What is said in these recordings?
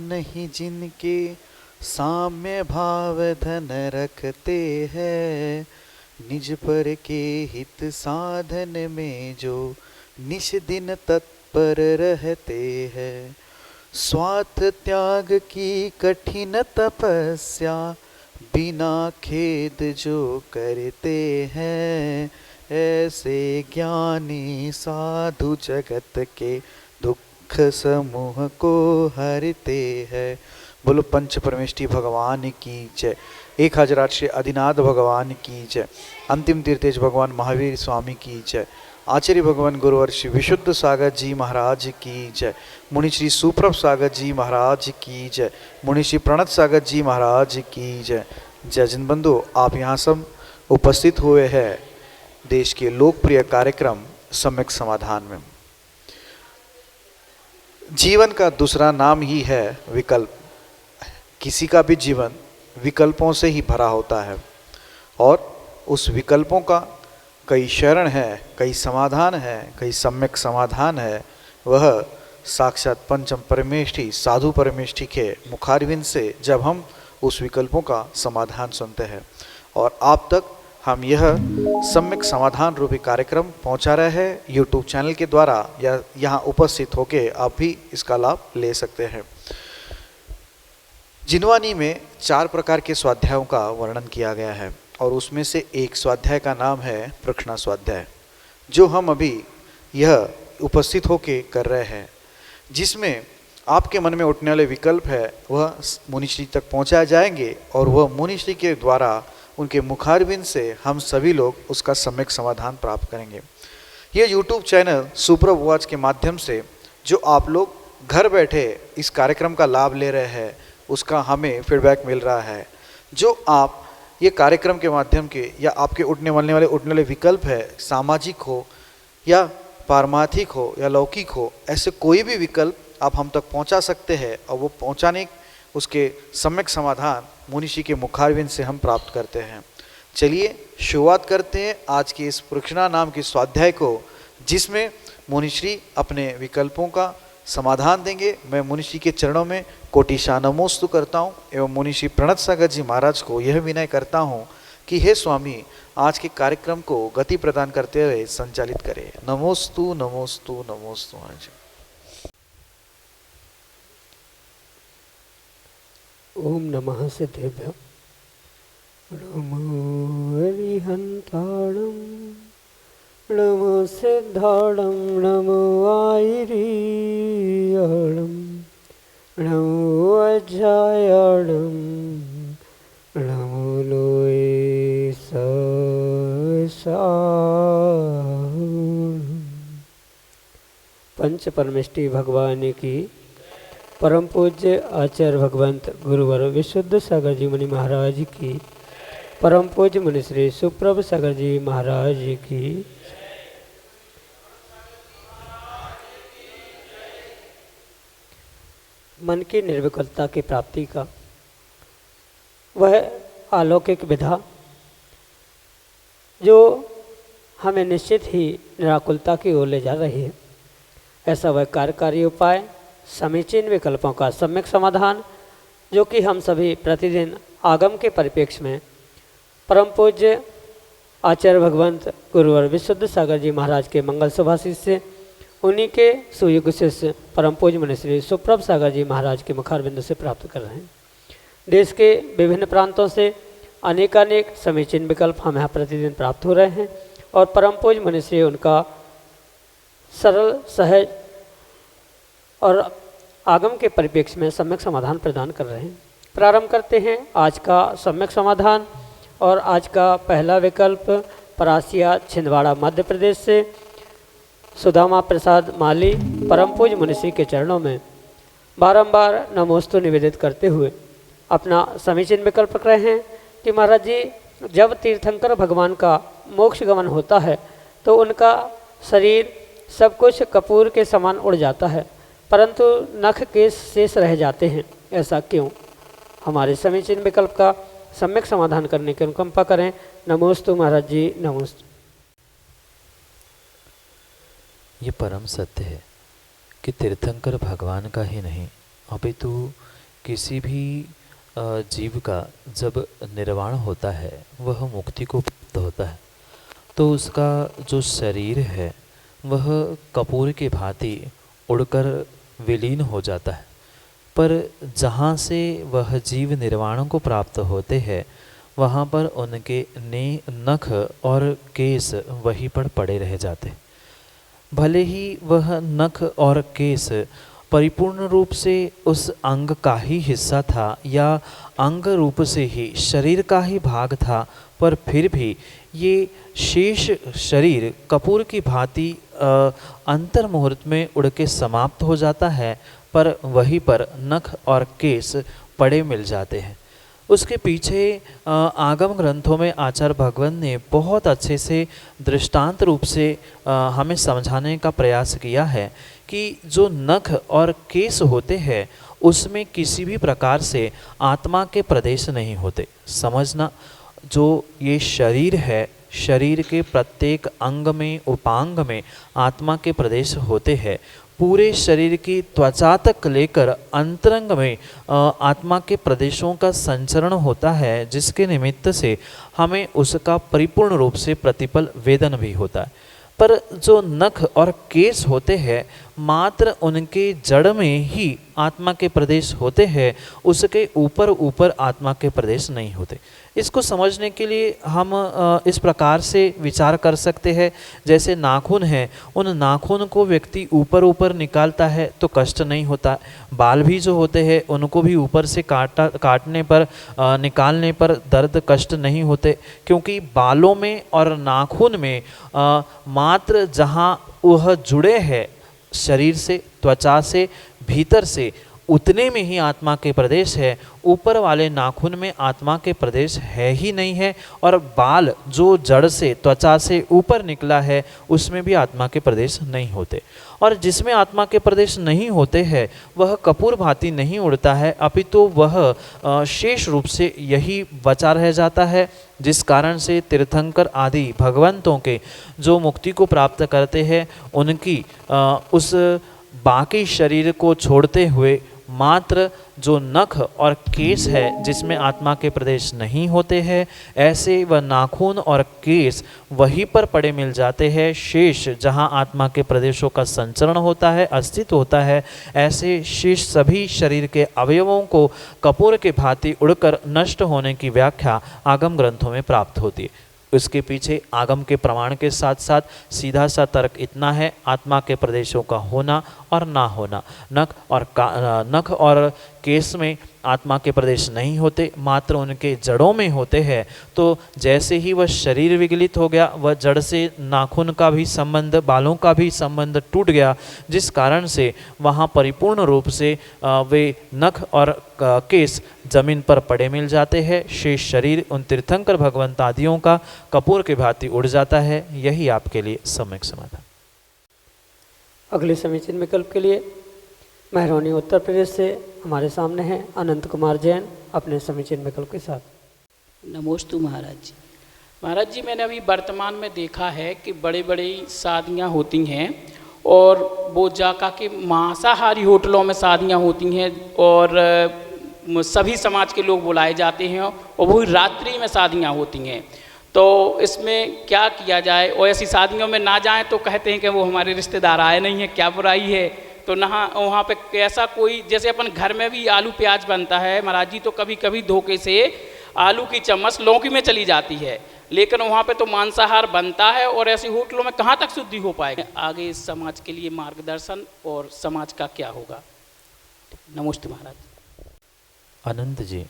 नहीं जिनके साम्य भाव धन रखते हैं, निज पर के हित साधन में जो निश दिन तत्पर रहते हैं। स्वार्थ त्याग की कठिन तपस्या बिना खेद जो करते हैं, ऐसे ज्ञानी साधु जगत के दुख समूह को हरते हैं। बोलो पंच परमेष्ठी भगवान की जय। 1008 श्री आदिनाथ भगवान की जय। अंतिम तीर्थेश भगवान महावीर स्वामी की जय। आचार्य भगवान गुरुवर श्री विशुद्ध सागर जी महाराज की जय। मुनि श्री सुप्रभ सागर जी महाराज की जय। मुनि श्री प्रणत सागर जी महाराज की जय। जय जिन बंधु, आप यहाँ सब उपस्थित हुए हैं देश के लोकप्रिय कार्यक्रम सम्यक समाधान में। जीवन का दूसरा नाम ही है विकल्प। किसी का भी जीवन विकल्पों से ही भरा होता है और उस विकल्पों का कई शरण है, कई समाधान है, कई सम्यक समाधान है। वह साक्षात पंचम परमेष्ठी साधु परमेष्ठी के मुखारविंद से जब हम उस विकल्पों का समाधान सुनते हैं और आप तक हम यह सम्यक समाधान रूपी कार्यक्रम पहुंचा रहे हैं यूट्यूब चैनल के द्वारा, या यहाँ उपस्थित होकर आप भी इसका लाभ ले सकते हैं। जिनवानी में 4 प्रकार के स्वाध्यायों का वर्णन किया गया है और उसमें से एक स्वाध्याय का नाम है प्रक्षणा स्वाध्याय, जो हम अभी यह उपस्थित होके कर रहे हैं, जिसमें आपके मन में उठने वाले विकल्प है वह मुनिश्री तक पहुंचाए जाएंगे और वह मुनिश्री के द्वारा उनके मुखारबिंद से हम सभी लोग उसका सम्यक समाधान प्राप्त करेंगे। यह यूट्यूब चैनल सुप्रभ वॉच के माध्यम से जो आप लोग घर बैठे इस कार्यक्रम का लाभ ले रहे हैं, उसका हमें फीडबैक मिल रहा है। जो आप ये कार्यक्रम के माध्यम के या आपके उठने वाले विकल्प है, सामाजिक हो या पारमार्थिक हो या लौकिक हो, ऐसे कोई भी विकल्प आप हम तक पहुंचा सकते हैं और वो पहुंचाने उसके सम्यक समाधान मुनिषी के मुखारविंद से हम प्राप्त करते हैं। चलिए शुरुआत करते हैं आज की इस प्रक्षणा नाम के स्वाध्याय को, जिसमें मुनिश्री अपने विकल्पों का समाधान देंगे। मैं मुनिश्री के चरणों में कोटिशा नमोस्तु करता हूँ एवं मुनिश्री प्रणत सागर जी महाराज को यह विनय करता हूँ कि हे स्वामी, आज के कार्यक्रम को गति प्रदान करते हुए संचालित करें। नमोस्तु नमोस्तु नमोस्तु महाराज। ओम नमः सिद्धेभ्यो। नमो हरिहंताणं, नमो सिद्धाणं, नमो आयरीयणं, नमो अजायणं, नमो लोये ससाणं। पंच परमेष्ठी भगवान की परम पूज्य आचार्य भगवंत गुरुवर विशुद्ध सागर जी मुनि महाराज की, परम पूज्य मुनि श्री सुप्रभ सागर जी महाराज की। मन की निर्विकलता की प्राप्ति का वह अलौकिक विधा जो हमें निश्चित ही निराकुलता की ओर ले जा रही है, ऐसा वह कार्यकारी उपाय समीचीन विकल्पों का सम्यक समाधान, जो कि हम सभी प्रतिदिन आगम के परिप्रेक्ष्य में परम पूज्य आचार्य भगवंत गुरुवर विशुद्ध सागर जी महाराज के मंगल सुभाषित से उन्हीं के सुयुग शिष्य परम पूज्य मुनि श्री सुप्रभ सागर जी महाराज के मुखारबिंद से प्राप्त कर रहे हैं। देश के विभिन्न प्रांतों से अनेकानेक समीचीन विकल्प हम यहाँ प्रतिदिन प्राप्त हो रहे हैं और परम पूज्य मुनि श्री उनका सरल सहज और आगम के परिप्रेक्ष्य में सम्यक समाधान प्रदान कर रहे हैं। प्रारंभ करते हैं आज का सम्यक समाधान और आज का पहला विकल्प परासिया छिंदवाड़ा मध्य प्रदेश से सुदामा प्रसाद माली परम पूज्य मुनिश्री के चरणों में बारंबार नमोस्तु निवेदित करते हुए अपना समीचीन विकल्प रख रहे हैं कि महाराज जी, जब तीर्थंकर भगवान का मोक्ष गमन होता है तो उनका शरीर सब कुछ कपूर के समान उड़ जाता है, परंतु नख केश शेष रह जाते हैं, ऐसा क्यों? हमारे समीचीन विकल्प का सम्यक समाधान करने की अनुकंपा करें। नमोस्तु महाराज जी, नमोस्तु। ये परम सत्य है कि तीर्थंकर भगवान का ही नहीं अपितु किसी भी जीव का जब निर्वाण होता है वह मुक्ति को प्राप्त होता है तो उसका जो शरीर है वह कपूर की भांति उड़कर विलीन हो जाता है। पर जहाँ से वह जीव निर्वाण को प्राप्त होते हैं वहाँ पर उनके नख और केस वहीं पर पड़े रह जाते। भले ही वह नख और केस परिपूर्ण रूप से उस अंग का ही हिस्सा था या अंग रूप से ही शरीर का ही भाग था, पर फिर भी ये शेष शरीर कपूर की भांति अंतर मुहूर्त में उड़ के समाप्त हो जाता है, पर वहीं पर नख और केस पड़े मिल जाते हैं। उसके पीछे आगम ग्रंथों में आचार्य भगवान ने बहुत अच्छे से दृष्टांत रूप से हमें समझाने का प्रयास किया है कि जो नख और केस होते हैं उसमें किसी भी प्रकार से आत्मा के प्रदेश नहीं होते। समझना, जो ये शरीर है, शरीर के प्रत्येक अंग में उपांग में आत्मा के प्रदेश होते हैं। पूरे शरीर की त्वचा तक लेकर अंतरंग में आत्मा के प्रदेशों का संचरण होता है, जिसके निमित्त से हमें उसका परिपूर्ण रूप से प्रतिपल वेदन भी होता है। पर जो नख और केस होते हैं मात्र उनके जड़ में ही आत्मा के प्रदेश होते हैं, उसके ऊपर ऊपर आत्मा के प्रदेश नहीं होते। इसको समझने के लिए हम इस प्रकार से विचार कर सकते हैं, जैसे नाखून है, उन नाखून को व्यक्ति ऊपर ऊपर निकालता है तो कष्ट नहीं होता। बाल भी जो होते हैं उनको भी ऊपर से काटने पर निकालने पर दर्द कष्ट नहीं होते, क्योंकि बालों में और नाखून में मात्र जहाँ वह जुड़े हैं शरीर से, त्वचा से, भीतर से, उतने में ही आत्मा के प्रदेश है। ऊपर वाले नाखून में आत्मा के प्रदेश है ही नहीं है, और बाल जो जड़ से, त्वचा से ऊपर निकला है उसमें भी आत्मा के प्रदेश नहीं होते। और जिसमें आत्मा के प्रदेश नहीं होते हैं वह कपूर भांति नहीं उड़ता है, अपितु वह शेष रूप से यही बचा रह जाता है, जिस कारण से तीर्थंकर आदि भगवंतों के जो मुक्ति को प्राप्त करते हैं उनकी उस बाकी शरीर को छोड़ते हुए मात्र जो नख और केस है जिसमें आत्मा के प्रदेश नहीं होते हैं, ऐसे वह नाखून और केस वहीं पर पड़े मिल जाते हैं। शेष जहां आत्मा के प्रदेशों का संचरण होता है, अस्तित्व होता है, ऐसे शेष सभी शरीर के अवयवों को कपूर के भांति उड़कर नष्ट होने की व्याख्या आगम ग्रंथों में प्राप्त होती है। उसके पीछे आगम के प्रमाण के साथ साथ सीधा सा तर्क इतना है, आत्मा के प्रदेशों का होना और ना होना। नख और केस में आत्मा के प्रदेश नहीं होते, मात्र उनके जड़ों में होते हैं। तो जैसे ही वह शरीर विगलित हो गया, वह जड़ से नाखून का भी संबंध, बालों का भी संबंध टूट गया, जिस कारण से वहाँ परिपूर्ण रूप से वे नख और केस जमीन पर पड़े मिल जाते हैं। शेष शरीर उन तीर्थंकर भगवंत आदियों का कपूर के भांति उड़ जाता है। यही आपके लिए सम्यक समाधान। अगले समीचीन विकल्प के लिए मेहरौनी उत्तर प्रदेश से हमारे सामने हैं अनंत कुमार जैन अपने समीचीन विकल्प के साथ। नमोस्तु महाराज जी। महाराज जी, मैंने अभी वर्तमान में देखा है कि बड़ी बड़ी शादियां होती हैं और वो जाका के मांसाहारी होटलों में शादियां होती हैं और सभी समाज के लोग बुलाए जाते हैं और वही रात्रि में शादियां होती हैं। तो इसमें क्या किया जाए? और ऐसी शादियों में ना जाएं तो कहते हैं कि वो हमारे रिश्तेदार आए नहीं हैं, क्या बुराई है? तो नहा वहाँ पे कैसा कोई, जैसे अपन घर में भी आलू प्याज बनता है महाराज जी, तो कभी कभी धोखे से आलू की चम्मच लौकी में चली जाती है, लेकिन वहाँ पे तो मांसाहार बनता है और ऐसे होटलों में कहाँ तक शुद्धि हो पाएगी? आगे इस समाज के लिए मार्गदर्शन और समाज का क्या होगा? नमस्ते महाराज। अनंत जी,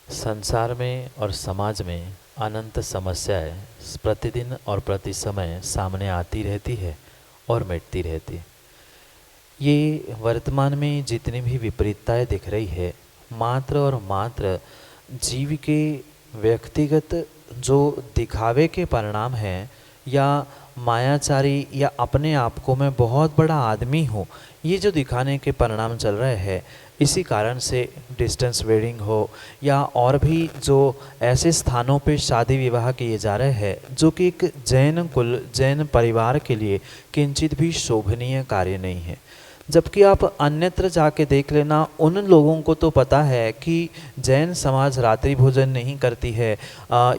संसार में और समाज में अनंत समस्याएं प्रतिदिन और प्रति समय सामने आती रहती है और मिटती रहती है। ये वर्तमान में जितनी भी विपरीतताएं दिख रही है, मात्र और मात्र जीव के व्यक्तिगत जो दिखावे के परिणाम हैं, या मायाचारी या अपने आप को मैं बहुत बड़ा आदमी हूँ, ये जो दिखाने के परिणाम चल रहे हैं, इसी कारण से डिस्टेंस वेडिंग हो या और भी जो ऐसे स्थानों पे शादी विवाह किए जा रहे हैं जो कि एक जैन कुल, जैन परिवार के लिए किंचित भी शोभनीय कार्य नहीं है। जबकि आप अन्यत्र जाके देख लेना, उन लोगों को तो पता है कि जैन समाज रात्रि भोजन नहीं करती है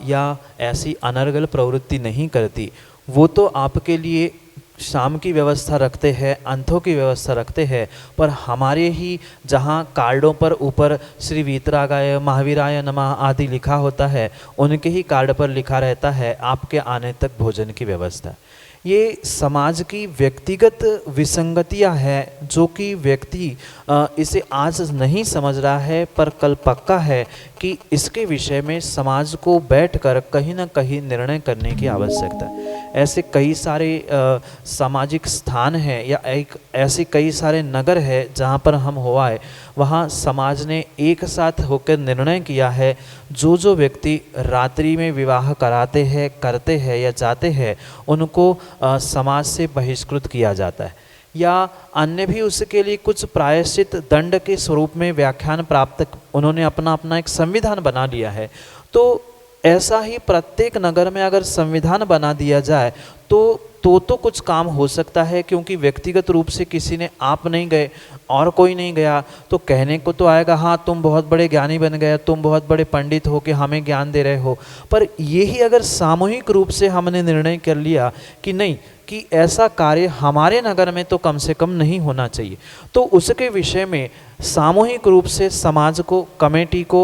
या ऐसी अनर्गल प्रवृत्ति नहीं करती। वो तो आपके लिए शाम की व्यवस्था रखते हैं, अंथों की व्यवस्था रखते हैं, पर हमारे ही जहाँ कार्डों पर ऊपर श्री वीतरागाय महावीराय नमः आदि लिखा होता है, उनके ही कार्ड पर लिखा रहता है आपके आने तक भोजन की व्यवस्था। ये समाज की व्यक्तिगत विसंगतियां हैं जो कि व्यक्ति इसे आज नहीं समझ रहा है, पर कल पक्का है कि इसके विषय में समाज को बैठकर कहीं ना कहीं निर्णय करने की आवश्यकता है। ऐसे कई सारे सामाजिक स्थान हैं या ऐसे कई सारे नगर हैं जहाँ पर हम हो आए, वहाँ समाज ने एक साथ होकर निर्णय किया है जो व्यक्ति रात्रि में विवाह कराते हैं, करते हैं या जाते हैं, उनको समाज से बहिष्कृत किया जाता है या अन्य भी उसके लिए कुछ प्रायश्चित दंड के स्वरूप में व्याख्यान प्राप्त उन्होंने अपना एक संविधान बना लिया है। तो ऐसा ही प्रत्येक नगर में अगर संविधान बना दिया जाए तो कुछ काम हो सकता है, क्योंकि व्यक्तिगत रूप से किसी ने आप नहीं गए और कोई नहीं गया तो कहने को तो आएगा हाँ तुम बहुत बड़े ज्ञानी बन गए, तुम बहुत बड़े पंडित हो कि हमें ज्ञान दे रहे हो। पर यही अगर सामूहिक रूप से हमने निर्णय कर लिया कि नहीं, कि ऐसा कार्य हमारे नगर में तो कम से कम नहीं होना चाहिए, तो उसके विषय में सामूहिक रूप से समाज को, कमेटी को,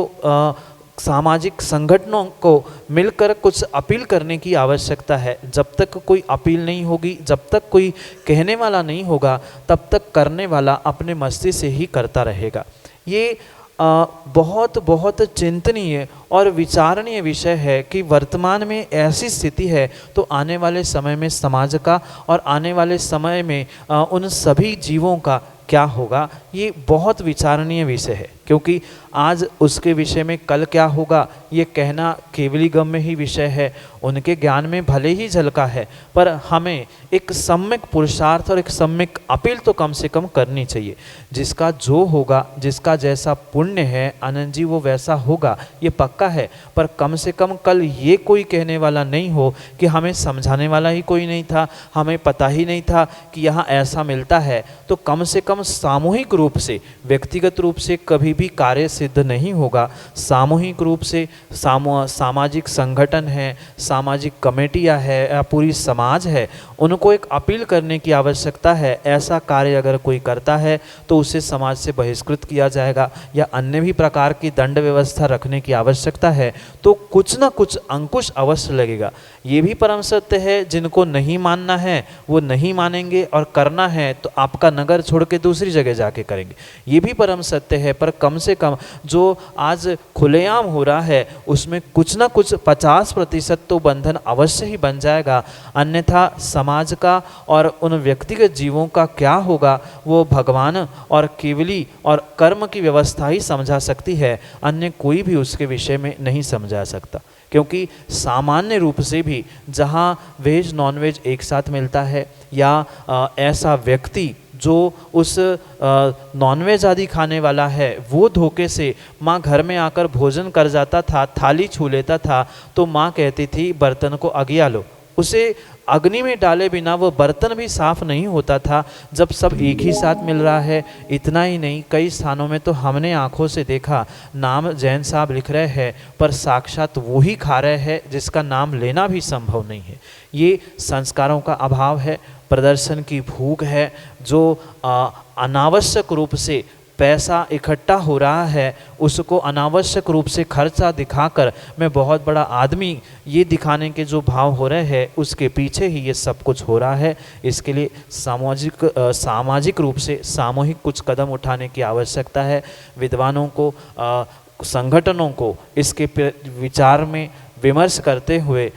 सामाजिक संगठनों को मिलकर कुछ अपील करने की आवश्यकता है। जब तक कोई अपील नहीं होगी, जब तक कोई कहने वाला नहीं होगा, तब तक करने वाला अपने मस्ती से ही करता रहेगा। ये बहुत बहुत चिंतनीय और विचारणीय विषय है कि वर्तमान में ऐसी स्थिति है तो आने वाले समय में समाज का और आने वाले समय में उन सभी जीवों का क्या होगा, ये बहुत विचारणीय विषय है। क्योंकि आज उसके विषय में कल क्या होगा ये कहना केवली गम्य ही विषय है, उनके ज्ञान में भले ही झलका है, पर हमें एक सम्यक पुरुषार्थ और एक सम्यक अपील तो कम से कम करनी चाहिए। जिसका जो होगा, जिसका जैसा पुण्य है आनंद जी, वो वैसा होगा, ये पक्का है। पर कम से कम कल ये कोई कहने वाला नहीं हो कि हमें समझाने वाला ही कोई नहीं था, हमें पता ही नहीं था कि यहाँ ऐसा मिलता है। तो कम से कम सामूहिक रूप से, व्यक्तिगत रूप से कभी भी कार्य सिद्ध नहीं होगा। सामूहिक रूप से सामाजिक संगठन है, सामाजिक कमेटियां है या पूरी समाज है, उनको एक अपील करने की आवश्यकता है। ऐसा कार्य अगर कोई करता है तो उसे समाज से बहिष्कृत किया जाएगा या अन्य भी प्रकार की दंड व्यवस्था रखने की आवश्यकता है। तो कुछ ना कुछ अंकुश अवश्य लगेगा। ये भी परम सत्य है, जिनको नहीं मानना है वो नहीं मानेंगे और करना है तो आपका नगर छोड़ के दूसरी जगह जाके करेंगे, ये भी परम सत्य है। पर कम से कम जो आज खुलेआम हो रहा है उसमें कुछ ना कुछ 50% तो बंधन अवश्य ही बन जाएगा। अन्यथा समाज का और उन व्यक्तिगत जीवों का क्या होगा वो भगवान और केवली और कर्म की व्यवस्था ही समझा सकती है, अन्य कोई भी उसके विषय में नहीं समझा सकता। क्योंकि सामान्य रूप से भी जहाँ वेज नॉन वेज एक साथ मिलता है या ऐसा व्यक्ति जो उस नॉनवेज आदि खाने वाला है वो धोखे से माँ घर में आकर भोजन कर जाता था, थाली छू लेता था, तो माँ कहती थी बर्तन को अगिया लो। उसे अग्नि में डाले बिना वो बर्तन भी साफ नहीं होता था। जब सब एक ही साथ मिल रहा है, इतना ही नहीं, कई स्थानों में तो हमने आंखों से देखा, नाम जैन साहब लिख रहे हैं पर साक्षात वो ही खा रहे हैं जिसका नाम लेना भी संभव नहीं है। ये संस्कारों का अभाव है, प्रदर्शन की भूख है, जो अनावश्यक रूप से पैसा इकट्ठा हो रहा है उसको अनावश्यक रूप से खर्चा दिखाकर मैं बहुत बड़ा आदमी ये दिखाने के जो भाव हो रहे हैं उसके पीछे ही ये सब कुछ हो रहा है। इसके लिए सामाजिक रूप से सामूहिक कुछ कदम उठाने की आवश्यकता है। विद्वानों को, संगठनों को इसके विचार में विमर्श करते हुए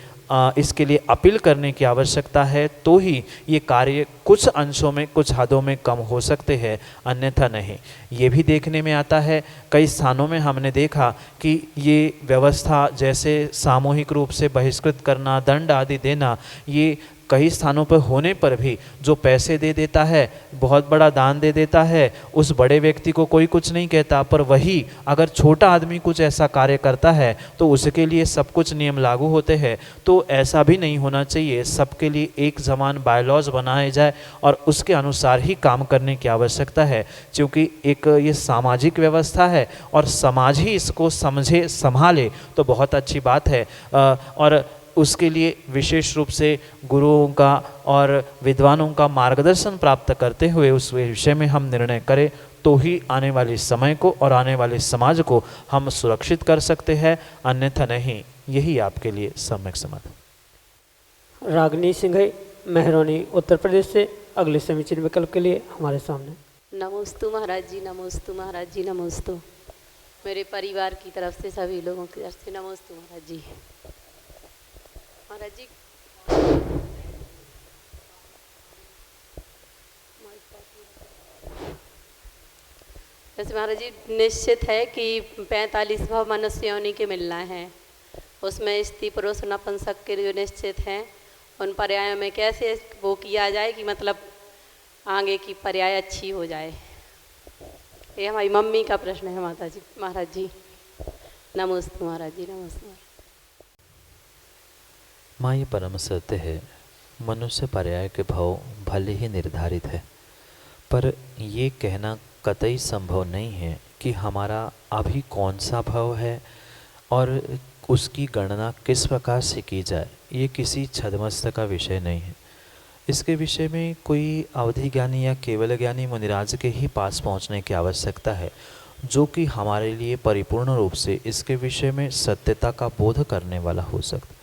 इसके लिए अपील करने की आवश्यकता है, तो ही ये कार्य कुछ अंशों में, कुछ हदों में कम हो सकते हैं, अन्यथा नहीं। ये भी देखने में आता है, कई स्थानों में हमने देखा कि ये व्यवस्था जैसे सामूहिक रूप से बहिष्कृत करना, दंड आदि देना, ये कई स्थानों पर होने पर भी जो पैसे दे देता है, बहुत बड़ा दान दे देता है, उस बड़े व्यक्ति को कोई कुछ नहीं कहता, पर वही अगर छोटा आदमी कुछ ऐसा कार्य करता है तो उसके लिए सब कुछ नियम लागू होते हैं। तो ऐसा भी नहीं होना चाहिए। सबके लिए एक समान बायलॉज बनाए जाए और उसके अनुसार ही काम करने की आवश्यकता है, क्योंकि एक ये सामाजिक व्यवस्था है और समाज ही इसको समझे संभाले तो बहुत अच्छी बात है। और उसके लिए विशेष रूप से गुरुओं का और विद्वानों का मार्गदर्शन प्राप्त करते हुए उस विषय में हम निर्णय करें तो ही आने वाले समय को और आने वाले समाज को हम सुरक्षित कर सकते हैं, अन्यथा नहीं। यही आपके लिए सम्यक समाधान। रागनी सिंघई मेहरौनी उत्तर प्रदेश से अगले समीचीन विकल्प के लिए हमारे सामने। नमोस्तु महाराज जी, नमोस्तु महाराज जी, नमोस्तु। मेरे परिवार की तरफ से सभी लोगों की तरफ से नमोस्तु महाराज जी। महाराज जी वैसे महाराज जी निश्चित है कि 45 भाव मनुष्य योनि के मिलना है, उसमें स्त्री पुरुष नपुंसक के जो निश्चित हैं उन पर्यायों में कैसे वो किया जाए कि मतलब आगे की पर्याय अच्छी हो जाए, ये हमारी मम्मी का प्रश्न है माता जी। महाराज जी नमोस्तु महाराज जी, नमस्ते। माँ ये परम सत्य है, मनुष्य पर्याय के भाव भले ही निर्धारित है, पर ये कहना कतई संभव नहीं है कि हमारा अभी कौन सा भाव है और उसकी गणना किस प्रकार से की जाए, ये किसी छद्मस्त का विषय नहीं है। इसके विषय में कोई अवधि ज्ञानी या केवल ज्ञानी मुनिराज के ही पास पहुंचने की आवश्यकता है, जो कि हमारे लिए परिपूर्ण रूप से इसके विषय में सत्यता का बोध करने वाला हो सकता।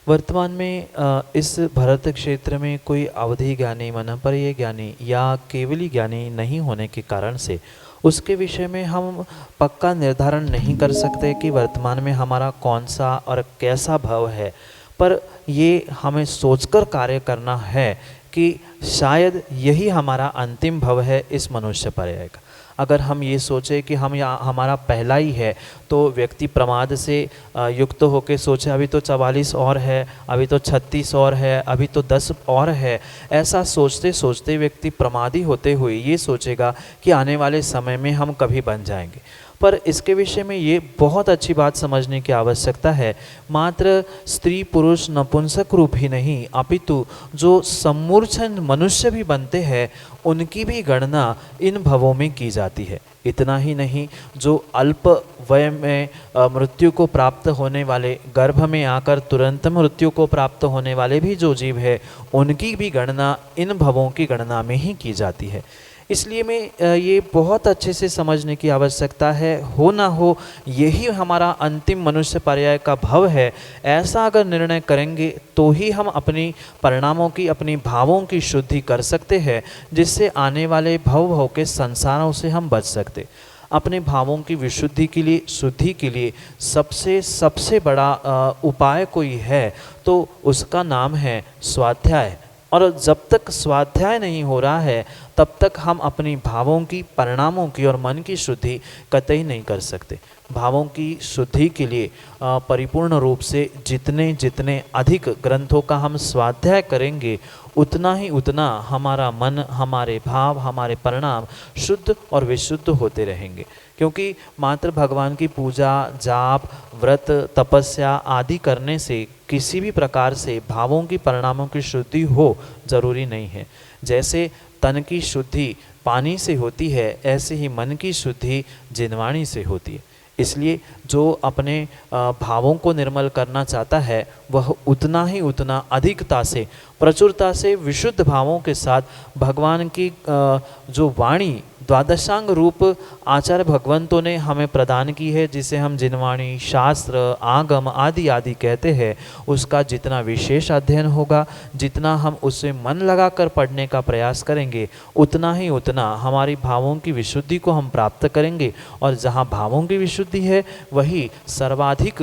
वर्तमान में इस भरत क्षेत्र में कोई अवधि ज्ञानी, मनःपर्य ज्ञानी या केवली ज्ञानी नहीं होने के कारण से उसके विषय में हम पक्का निर्धारण नहीं कर सकते कि वर्तमान में हमारा कौन सा और कैसा भाव है। पर ये हमें सोचकर कार्य करना है कि शायद यही हमारा अंतिम भाव है इस मनुष्य पर्याय का। अगर हम ये सोचें कि हमारा पहला ही है तो व्यक्ति प्रमाद से युक्त होकर सोचे अभी तो 44 और है, अभी तो 36 और है, अभी तो 10 और है, ऐसा सोचते सोचते व्यक्ति प्रमादी होते हुए ये सोचेगा कि आने वाले समय में हम कभी बन जाएंगे। पर इसके विषय में ये बहुत अच्छी बात समझने की आवश्यकता है, मात्र स्त्री पुरुष नपुंसक रूप ही नहीं अपितु जो सम्मूर्छन मनुष्य भी बनते हैं उनकी भी गणना इन भवों में की जाती है। इतना ही नहीं, जो अल्प वय में मृत्यु को प्राप्त होने वाले, गर्भ में आकर तुरंत मृत्यु को प्राप्त होने वाले भी जो जीव है उनकी भी गणना इन भवों की गणना में ही की जाती है। इसलिए में ये बहुत अच्छे से समझने की आवश्यकता है, हो ना हो यही हमारा अंतिम मनुष्य पर्याय का भव है। ऐसा अगर निर्णय करेंगे तो ही हम अपनी परिणामों की, अपनी भावों की शुद्धि कर सकते हैं, जिससे आने वाले भव के संसारों से हम बच सकते। अपने भावों की विशुद्धि के लिए, शुद्धि के लिए सबसे बड़ा उपाय कोई है तो उसका नाम है स्वाध्याय। और जब तक स्वाध्याय नहीं हो रहा है तब तक हम अपनी भावों की, परिणामों की और मन की शुद्धि कतई नहीं कर सकते। भावों की शुद्धि के लिए परिपूर्ण रूप से जितने अधिक ग्रंथों का हम स्वाध्याय करेंगे उतना ही उतना हमारा मन, हमारे भाव, हमारे परिणाम शुद्ध और विशुद्ध होते रहेंगे। क्योंकि मात्र भगवान की पूजा, जाप, व्रत, तपस्या आदि करने से किसी भी प्रकार से भावों की, परिणामों की शुद्धि हो जरूरी नहीं है। जैसे तन की शुद्धि पानी से होती है, ऐसे ही मन की शुद्धि जिनवाणी से होती है। इसलिए जो अपने भावों को निर्मल करना चाहता है वह उतना ही उतना अधिकता से, प्रचुरता से विशुद्ध भावों के साथ भगवान की जो वाणी, द्वादशांग रूप आचार्य भगवंतों ने हमें प्रदान की है, जिसे हम जिनवाणी, शास्त्र, आगम आदि आदि कहते हैं, उसका जितना विशेष अध्ययन होगा, जितना हम उससे मन लगाकर पढ़ने का प्रयास करेंगे, उतना ही उतना हमारी भावों की विशुद्धि को हम प्राप्त करेंगे। और जहाँ भावों की विशुद्धि है वही सर्वाधिक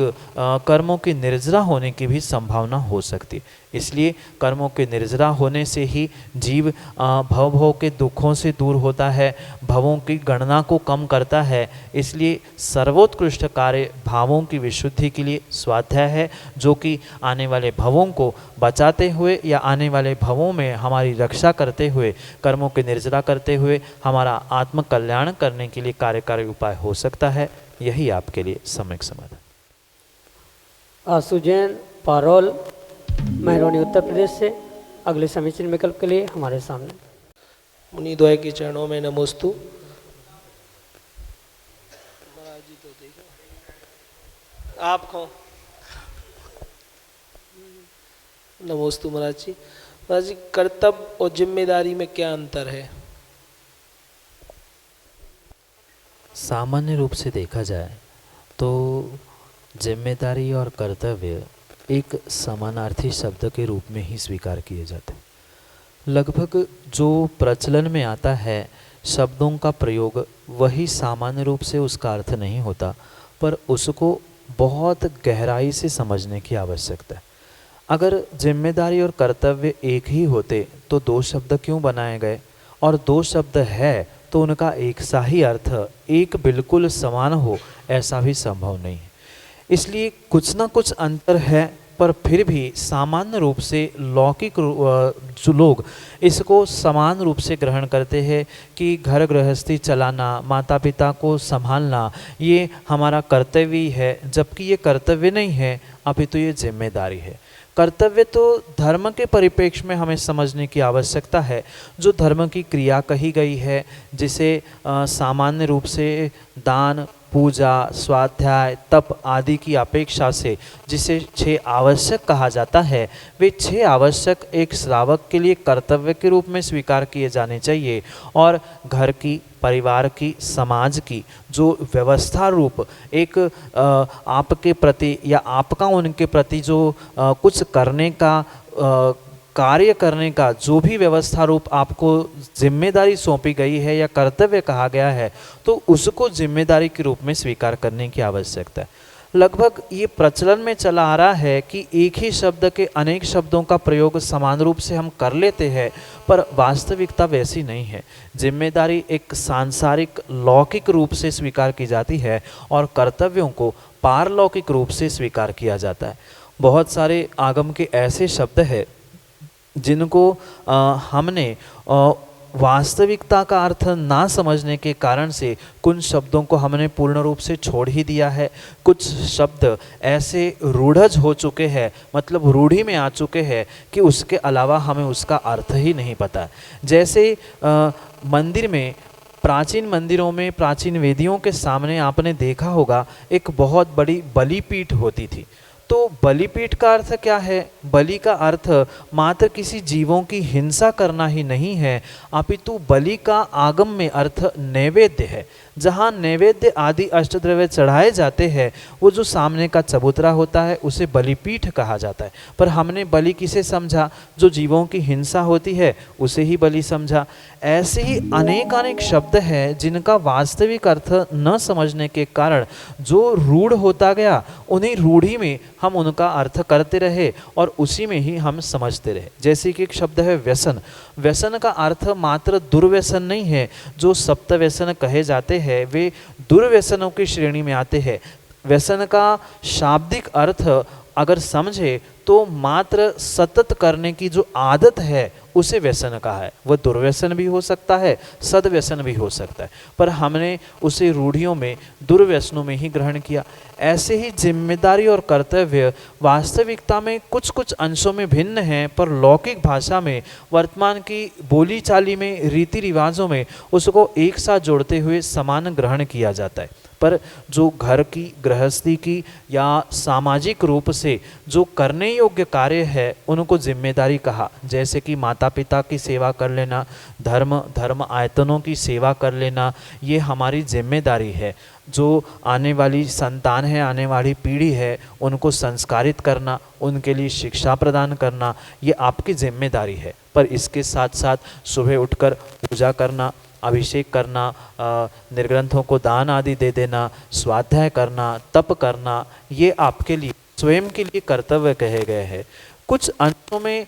कर्मों की निर्जरा होने की भी संभावना हो सकती है। इसलिए कर्मों के निर्जरा होने से ही जीव भव के दुखों से दूर होता है, भवों की गणना को कम करता है। इसलिए सर्वोत्कृष्ट कार्य भावों की विशुद्धि के लिए स्वाध्याय है, जो कि आने वाले भवों को बचाते हुए या आने वाले भवों में हमारी रक्षा करते हुए, कर्मों के निर्जरा करते हुए हमारा आत्म कल्याण करने के लिए कार्यकारी उपाय हो सकता है। यही आपके लिए सम्यक समाधान। आशु जैन, पारोल, मेहरौनी, उत्तर प्रदेश से अगले समीचीन विकल्प के लिए हमारे सामने। मुनिद्वय के चरणों में नमोस्तु। आप कौन? नमोस्तु महाराज जी। महाराज जी, कर्तव्य और जिम्मेदारी में क्या अंतर है? सामान्य रूप से देखा जाए तो जिम्मेदारी और कर्तव्य एक समानार्थी शब्द के रूप में ही स्वीकार किए जाते हैं। लगभग जो प्रचलन में आता है शब्दों का प्रयोग, वही सामान्य रूप से उसका अर्थ नहीं होता, पर उसको बहुत गहराई से समझने की आवश्यकता है। अगर जिम्मेदारी और कर्तव्य एक ही होते तो दो शब्द क्यों बनाए गए, और दो शब्द है तो उनका एक सा ही अर्थ एक बिल्कुल समान हो, ऐसा भी संभव नहीं है। इसलिए कुछ ना कुछ अंतर है, पर फिर भी सामान्य रूप से लौकिक जो लोग इसको समान रूप से ग्रहण करते हैं कि घर गृहस्थी चलाना, माता पिता को संभालना, ये हमारा कर्तव्य है, जबकि ये कर्तव्य नहीं है, अपितु ये जिम्मेदारी है। कर्तव्य तो धर्म के परिप्रेक्ष्य में हमें समझने की आवश्यकता है। जो धर्म की क्रिया कही गई है, जिसे सामान्य रूप से दान, पूजा, स्वाध्याय, तप आदि की अपेक्षा से जिसे 6 आवश्यक कहा जाता है, वे 6 आवश्यक एक श्रावक के लिए कर्तव्य के रूप में स्वीकार किए जाने चाहिए। और घर की, परिवार की, समाज की जो व्यवस्था रूप एक आपके प्रति या आपका उनके प्रति जो कुछ करने का, कार्य करने का जो भी व्यवस्था रूप आपको जिम्मेदारी सौंपी गई है या कर्तव्य कहा गया है, तो उसको जिम्मेदारी के रूप में स्वीकार करने की आवश्यकता है। लगभग ये प्रचलन में चला आ रहा है कि एक ही शब्द के अनेक शब्दों का प्रयोग समान रूप से हम कर लेते हैं, पर वास्तविकता वैसी नहीं है। जिम्मेदारी एक सांसारिक लौकिक रूप से स्वीकार की जाती है और कर्तव्यों को पारलौकिक रूप से स्वीकार किया जाता है। बहुत सारे आगम के ऐसे शब्द हैं जिनको हमने वास्तविकता का अर्थ ना समझने के कारण से कुछ शब्दों को हमने पूर्ण रूप से छोड़ ही दिया है। कुछ शब्द ऐसे रूढ़ज हो चुके हैं, मतलब रूढ़ी में आ चुके हैं कि उसके अलावा हमें उसका अर्थ ही नहीं पता। जैसे मंदिर में, प्राचीन मंदिरों में, प्राचीन वेदियों के सामने आपने देखा होगा एक बहुत बड़ी बलिपीठ होती थी। तो बलिपीठ का अर्थ क्या है? बलि का अर्थ मात्र किसी जीवों की हिंसा करना ही नहीं है, अपितु बलि का आगम में अर्थ नैवेद्य है। जहाँ नैवेद्य आदि अष्टद्रव्य चढ़ाए जाते हैं, वो जो सामने का चबूतरा होता है उसे बलिपीठ कहा जाता है। पर हमने बलि किसे समझा? जो जीवों की हिंसा होती है उसे ही बलि समझा। ऐसे ही अनेक शब्द हैं जिनका वास्तविक अर्थ न समझने के कारण जो रूढ़ होता गया, उन्हीं रूढ़ी में हम उनका अर्थ करते रहे और उसी में ही हम समझते रहे। जैसे कि एक शब्द है व्यसन। व्यसन का अर्थ मात्र दुर्व्यसन नहीं है। जो सप्त व्यसन कहे जाते हैं वे दुर्व्यसनों की श्रेणी में आते हैं। व्यसन का शाब्दिक अर्थ अगर समझे तो मात्र सतत करने की जो आदत है उसे व्यसन कहा है। वह दुर्व्यसन भी हो सकता है, सद्व्यसन भी हो सकता है, पर हमने उसे रूढ़ियों में, दुर्व्यसनों में ही ग्रहण किया। ऐसे ही जिम्मेदारी और कर्तव्य वास्तविकता में कुछ कुछ अंशों में भिन्न हैं, पर लौकिक भाषा में, वर्तमान की बोली चाली में, रीति रिवाजों में उसको एक साथ जोड़ते हुए समान ग्रहण किया जाता है। पर जो घर की, गृहस्थी की या सामाजिक रूप से जो करने योग्य कार्य है उनको जिम्मेदारी कहा। जैसे कि माता पिता की सेवा कर लेना, धर्म आयतनों की सेवा कर लेना, ये हमारी जिम्मेदारी है। जो आने वाली संतान है, आने वाली पीढ़ी है, उनको संस्कारित करना, उनके लिए शिक्षा प्रदान करना, ये आपकी जिम्मेदारी है। पर इसके साथ साथ सुबह उठकर पूजा करना, अभिषेक करना, निर्ग्रंथों को दान आदि दे देना, स्वाध्याय करना, तप करना, ये आपके लिए स्वयं के लिए कर्तव्य कहे गए हैं। कुछ अंशों में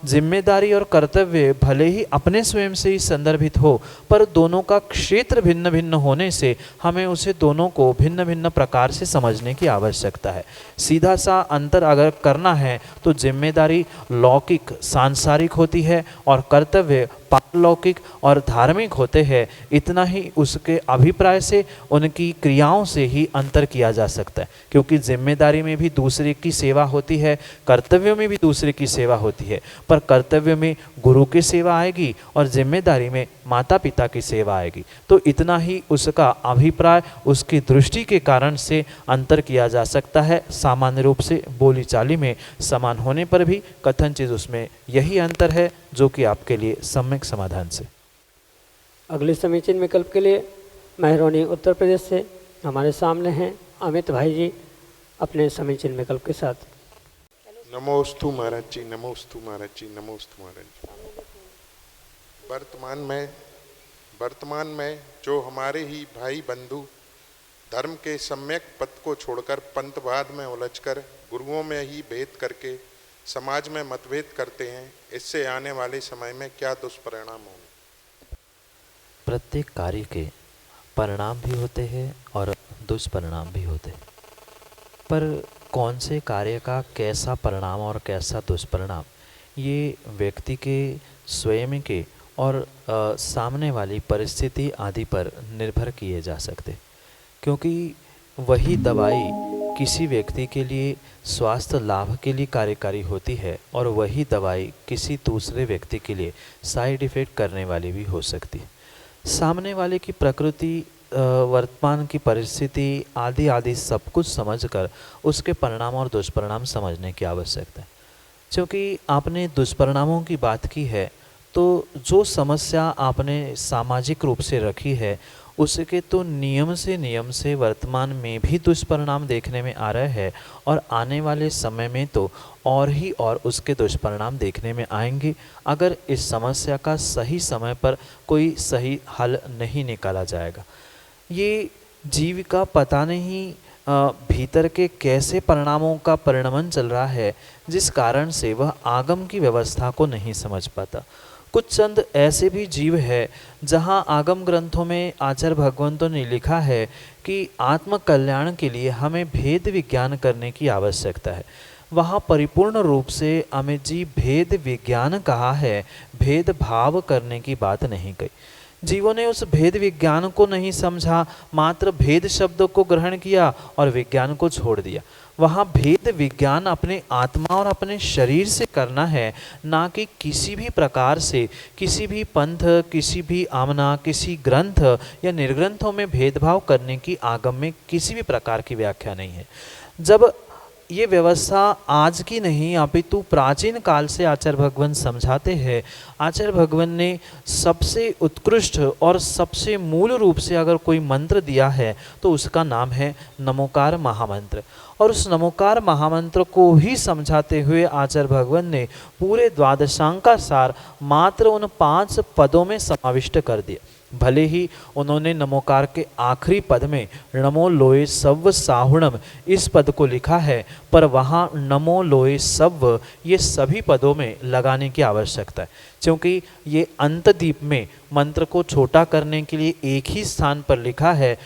जिम्मेदारी और कर्तव्य भले ही अपने स्वयं से ही संदर्भित हो, पर दोनों का क्षेत्र भिन्न भिन्न होने से हमें उसे दोनों को भिन्न भिन्न प्रकार से समझने की आवश्यकता है। सीधा सा अंतर अगर करना है तो जिम्मेदारी लौकिक सांसारिक होती है और कर्तव्य पारलौकिक और धार्मिक होते हैं। इतना ही उसके अभिप्राय से, उनकी क्रियाओं से ही अंतर किया जा सकता है, क्योंकि जिम्मेदारी में भी दूसरे की सेवा होती है, कर्तव्यों में भी दूसरे की सेवा होती है, पर कर्तव्य में गुरु की सेवा आएगी और जिम्मेदारी में माता पिता की सेवा आएगी। तो इतना ही उसका अभिप्राय, उसकी दृष्टि के कारण से अंतर किया जा सकता है। सामान्य रूप से बोली चाली में समान होने पर भी कथनचित उसमें यही अंतर है, जो कि आपके लिए सम्यक समाधान से। अगले समीचीन विकल्प के लिए मेहरौनी उत्तर प्रदेश से हमारे सामने हैं अमित भाई जी अपने समीचीन विकल्प के साथ। नमोस्तु महाराज जी, नमोस्तु महाराज जी, नमोस्तु महाराज जी। वर्तमान में जो हमारे ही भाई बंधु धर्म के सम्यक पथ को छोड़कर पंथवाद में उलझकर गुरुओं में ही भेद करके समाज में मतभेद करते हैं, इससे आने वाले समय में क्या दुष्परिणाम होंगे? प्रत्येक कार्य के परिणाम भी होते हैं और दुष्परिणाम भी होते हैं, पर कौन से कार्य का कैसा परिणाम और कैसा दुष्परिणाम, ये व्यक्ति के स्वयं के और सामने वाली परिस्थिति आदि पर निर्भर किए जा सकते, क्योंकि वही दवाई किसी व्यक्ति के लिए स्वास्थ्य लाभ के लिए कार्यकारी होती है और वही दवाई किसी दूसरे व्यक्ति के लिए साइड इफ़ेक्ट करने वाली भी हो सकती है। सामने वाले की प्रकृति, वर्तमान की परिस्थिति आदि आदि सब कुछ समझकर उसके परिणाम और दुष्परिणाम समझने की आवश्यकता है। क्योंकि आपने दुष्परिणामों की बात की है, तो जो समस्या आपने सामाजिक रूप से रखी है उसके तो नियम से वर्तमान में भी दुष्परिणाम देखने में आ रहे हैं और आने वाले समय में तो और ही और उसके दुष्परिणाम देखने में आएंगे, अगर इस समस्या का सही समय पर कोई सही हल नहीं निकाला जाएगा। ये जीव का पता नहीं भीतर के कैसे परिणामों का परिणमन चल रहा है, जिस कारण से वह आगम की व्यवस्था को नहीं समझ पाता। कुछ चंद ऐसे भी जीव है जहाँ आगम ग्रंथों में आचार्य भगवंतों ने लिखा है कि आत्म कल्याण के लिए हमें भेद विज्ञान करने की आवश्यकता है। वहाँ परिपूर्ण रूप से अमित जी भेद विज्ञान कहा है, भेद भाव करने की बात नहीं कही। जीवों ने उस भेद विज्ञान को नहीं समझा, मात्र भेद शब्द को ग्रहण किया और विज्ञान को छोड़ दिया। वहाँ भेद विज्ञान अपने आत्मा और अपने शरीर से करना है, ना कि किसी भी प्रकार से, किसी भी पंथ, किसी भी आमना, किसी ग्रंथ या निर्ग्रंथों में भेदभाव करने की आगम में किसी भी प्रकार की व्याख्या नहीं है। जब ये व्यवस्था आज की नहीं अपितु प्राचीन काल से आचार्य भगवान समझाते हैं। आचार्य भगवान ने सबसे उत्कृष्ट और सबसे मूल रूप से अगर कोई मंत्र दिया है तो उसका नाम है नमोकार महामंत्र, और उस नमोकार महामंत्र को ही समझाते हुए आचार्य भगवान ने पूरे द्वादशांग का सार मात्र उन 5 पदों में समाविष्ट कर दिया। भले ही उन्होंने नमोकार के आखिरी पद में नमो लोए सव्व साहुणम इस पद को लिखा है, पर वहाँ नमो लोए सव्व ये सभी पदों में लगाने की आवश्यकता है, क्योंकि ये अंतदीप में मंत्र को छोटा करने के लिए एक ही स्थान पर लिखा है।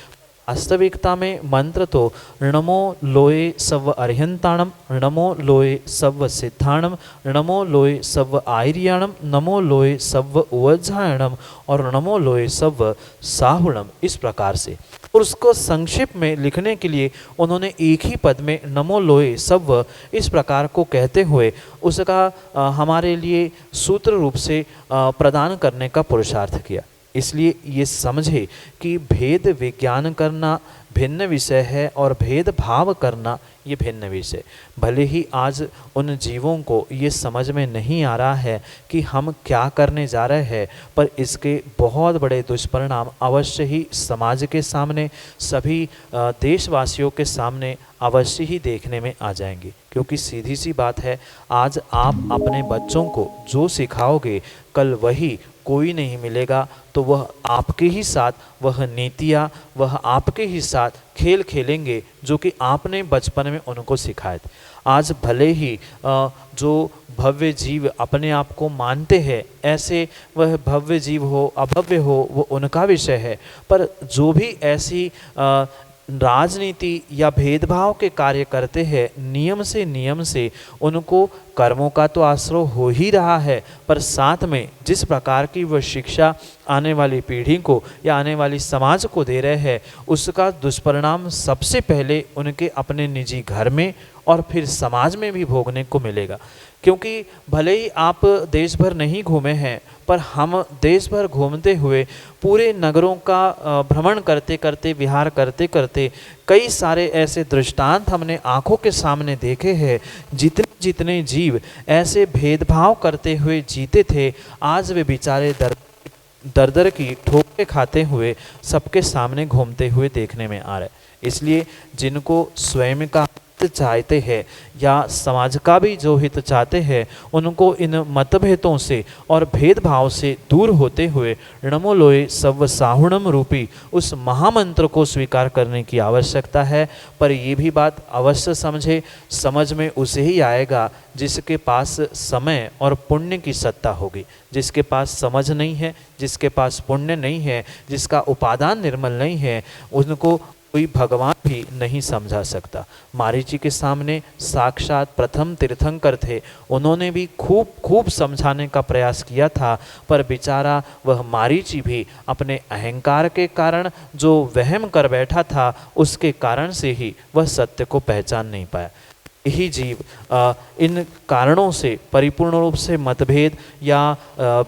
वास्तविकता में मंत्र तो नमो लोए सव्व अर्हंताणम, नमो लोए सव्व सिद्धाणम, नमो लोए सव्व आयर्याणम, नमो लोए सव्व उवज्जायणम और नमो लोए सव्व साहुणम, इस प्रकार से। और उसको संक्षिप्त में लिखने के लिए उन्होंने एक ही पद में नमो लोए सव्व इस प्रकार को कहते हुए उसका हमारे लिए सूत्र रूप से प्रदान करने का पुरुषार्थ किया। इसलिए ये समझे कि भेद विज्ञान करना भिन्न विषय है और भेदभाव करना ये भिन्न विषय। भले ही आज उन जीवों को ये समझ में नहीं आ रहा है कि हम क्या करने जा रहे हैं, पर इसके बहुत बड़े दुष्परिणाम अवश्य ही समाज के सामने, सभी देशवासियों के सामने अवश्य ही देखने में आ जाएंगे। क्योंकि सीधी सी बात है, आज आप अपने बच्चों को जो सिखाओगे कल वही कोई नहीं मिलेगा तो वह आपके ही साथ वह नीतियाँ, वह आपके ही साथ खेल खेलेंगे जो कि आपने बचपन में उनको सिखाए थे। आज भले ही जो भव्य जीव अपने आप को मानते हैं, ऐसे वह भव्य जीव हो अभव्य हो वो उनका विषय है, पर जो भी ऐसी राजनीति या भेदभाव के कार्य करते हैं, नियम से उनको कर्मों का तो आश्रय हो ही रहा है, पर साथ में जिस प्रकार की वह शिक्षा आने वाली पीढ़ी को या आने वाली समाज को दे रहे हैं, उसका दुष्परिणाम सबसे पहले उनके अपने निजी घर में और फिर समाज में भी भोगने को मिलेगा। क्योंकि भले ही आप देश भर नहीं घूमे हैं, पर हम देश भर घूमते हुए पूरे नगरों का भ्रमण करते करते, विहार करते करते कई सारे ऐसे दृष्टांत हमने आंखों के सामने देखे हैं। जितने जितने जीव ऐसे भेदभाव करते हुए जीते थे, आज वे बेचारे दर दर की ठोकरें खाते हुए सबके सामने घूमते हुए देखने में आ रहे। इसलिए जिनको स्वयं का चाहते हैं या समाज का भी जो हित चाहते हैं, उनको इन मतभेदों से और भेदभाव से दूर होते हुए नमो लोये सव्व साहुणम रूपी उस महामंत्र को स्वीकार करने की आवश्यकता है। पर ये भी बात अवश्य समझे, समझ में उसे ही आएगा जिसके पास समय और पुण्य की सत्ता होगी। जिसके पास समझ नहीं है, जिसके पास पुण्य नहीं है, जिसका उपादान निर्मल नहीं है, उनको कोई भगवान भी नहीं समझा सकता। मारीची के सामने साक्षात प्रथम तीर्थंकर थे, उन्होंने भी खूब समझाने का प्रयास किया था, पर बेचारा वह मारीची भी अपने अहंकार के कारण जो वहम कर बैठा था, उसके कारण से ही वह सत्य को पहचान नहीं पाया। यही जीव इन कारणों से परिपूर्ण रूप से मतभेद या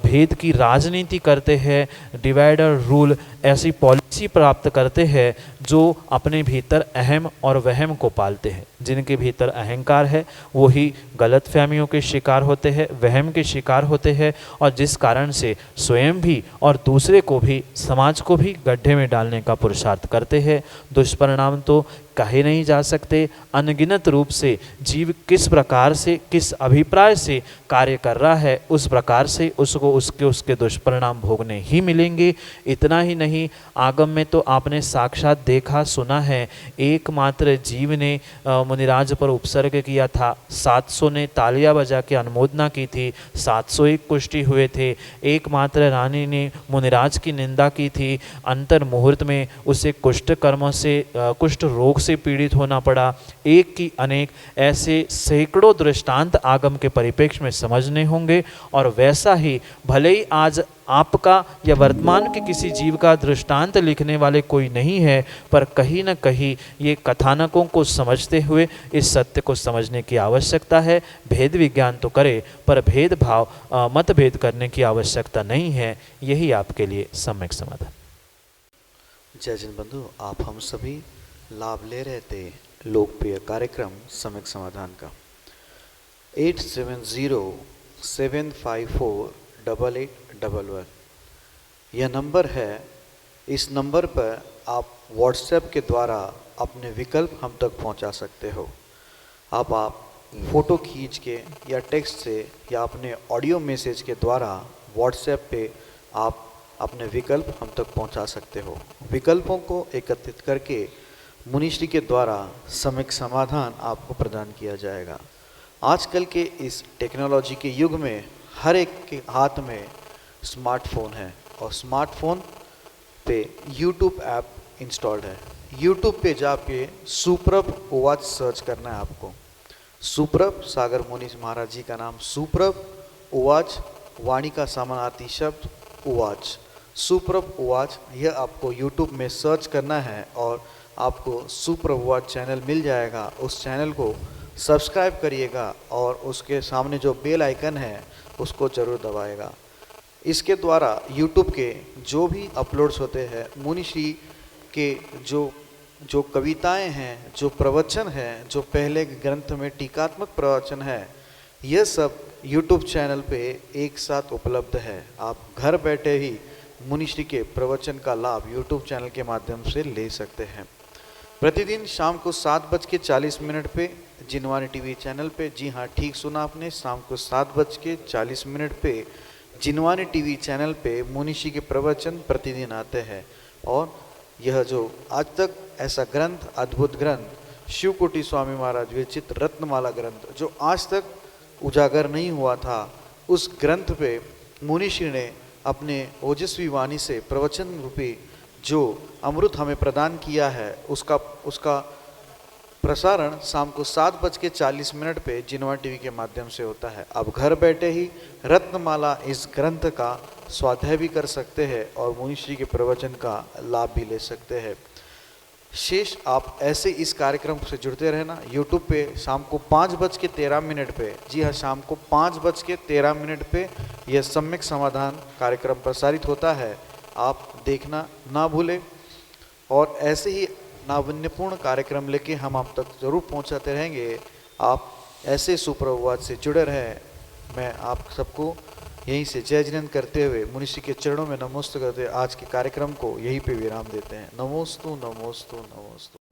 भेद की राजनीति करते हैं, डिवाइडर रूल ऐसी पॉलिसी प्राप्त करते हैं जो अपने भीतर अहम और वहम को पालते हैं। जिनके भीतर अहंकार है वो ही गलत फहमियों के शिकार होते हैं, वहम के शिकार होते हैं, और जिस कारण से स्वयं भी और दूसरे को भी, समाज को भी गड्ढे में डालने का पुरुषार्थ करते हैं। दुष्परिणाम तो कहे नहीं जा सकते। अनगिनत रूप से जीव किस प्रकार से, किस अभिप्राय से कार्य कर रहा है, उस प्रकार से उसको उसके दुष्परिणाम भोगने ही मिलेंगे। इतना ही नहीं, आगम में तो आपने साक्षात देखा सुना है, एकमात्र जीव ने मुनिराज पर उपसर्ग किया था, 700 ने तालियां बजा के अनुमोदना की थी, 701 कुष्ठी हुए थे। एकमात्र रानी ने मुनिराज की निंदा की थी, अंतर मुहूर्त में उसे कुष्ठ कर्म से, कुष्ठ रोग से पीड़ित होना पड़ा। एक की अनेक ऐसे सैकड़ों दृष्टांत आगम के परिप्रेक्ष्य में समझने होंगे। और वैसा ही भले ही आज आपका या वर्तमान के किसी जीव का दृष्टांत लिखने वाले कोई नहीं है, पर कहीं न कहीं ये कथानकों को समझते हुए इस सत्य को समझने की आवश्यकता है। भेद विज्ञान तो करे, पर भेदभाव मतभेद करने की आवश्यकता नहीं है। यही आपके लिए सम्यक समाधान। जय जिन बंधु, आप हम सभी लाभ ले रहे थे लोकप्रिय कार्यक्रम सम्यक समाधान का। 8707548811 यह नंबर है। इस नंबर पर आप व्हाट्सएप के द्वारा अपने विकल्प हम तक पहुंचा सकते हो। आप फ़ोटो खींच के या टेक्स्ट से या अपने ऑडियो मैसेज के द्वारा व्हाट्सएप पे आप अपने विकल्प हम तक पहुंचा सकते हो। विकल्पों को एकत्रित करके मुनिश्री के द्वारा सम्यक समाधान आपको प्रदान किया जाएगा। आजकल के इस टेक्नोलॉजी के युग में हर एक के हाथ में स्मार्टफोन है, और स्मार्टफोन पे यूट्यूब ऐप इंस्टॉल्ड है। यूट्यूब पे जाके सुप्रभ उवाच सर्च करना है आपको। सुप्रभ, सागर मुनि महाराज जी का नाम सुप्रभ, उवाच वाणी का समानार्थी शब्द उवाच, सुप्रभ उवाच, यह आपको यूट्यूब में सर्च करना है और आपको सुप्रभ उवाच चैनल मिल जाएगा। उस चैनल को सब्सक्राइब करिएगा और उसके सामने जो बेल आइकन है उसको ज़रूर दबाएगा। इसके द्वारा यूट्यूब के जो भी अपलोड्स होते हैं, मुनिश्री के जो कविताएं हैं, जो प्रवचन हैं, जो पहले ग्रंथ में टीकात्मक प्रवचन है, यह सब यूट्यूब चैनल पे एक साथ उपलब्ध है। आप घर बैठे ही मुनिश्री के प्रवचन का लाभ यूट्यूब चैनल के माध्यम से ले सकते हैं। प्रतिदिन शाम को 7:40 पे जिनवानी टीवी चैनल पे, जी हाँ ठीक सुना आपने, शाम को 7:40 पे जिनवानी टीवी चैनल पे मुनिषी के प्रवचन प्रतिदिन आते हैं। और यह जो आज तक ऐसा ग्रंथ, अद्भुत ग्रंथ शिवकोटि स्वामी महाराज विरचित रत्नमाला ग्रंथ जो आज तक उजागर नहीं हुआ था, उस ग्रंथ पे मुनिषी ने अपने ओजस्वी वाणी से प्रवचन रूपी जो अमृत हमें प्रदान किया है, उसका प्रसारण शाम को 7:40 पे जिनवा टीवी के माध्यम से होता है। अब घर बैठे ही रत्नमाला इस ग्रंथ का स्वाध्याय भी कर सकते हैं और मुनिषी के प्रवचन का लाभ भी ले सकते हैं। शेष आप ऐसे इस कार्यक्रम से जुड़ते रहना। यूट्यूब पे शाम को 5:13 पे, जी हाँ, शाम को 5:13 पे यह सम्यक समाधान कार्यक्रम प्रसारित होता है। आप देखना ना भूलें और ऐसे ही नाविन्यपूर्ण कार्यक्रम लेके हम आप तक जरूर पहुंचाते रहेंगे। आप ऐसे सुप्रभात से जुड़े रहें। मैं आप सबको यहीं से जय जिनेंद्र करते हुए मुनिषी के चरणों में नमोस्तु करते आज के कार्यक्रम को यहीं पे विराम देते हैं। नमोस्तु नमोस्तु नमोस्तु।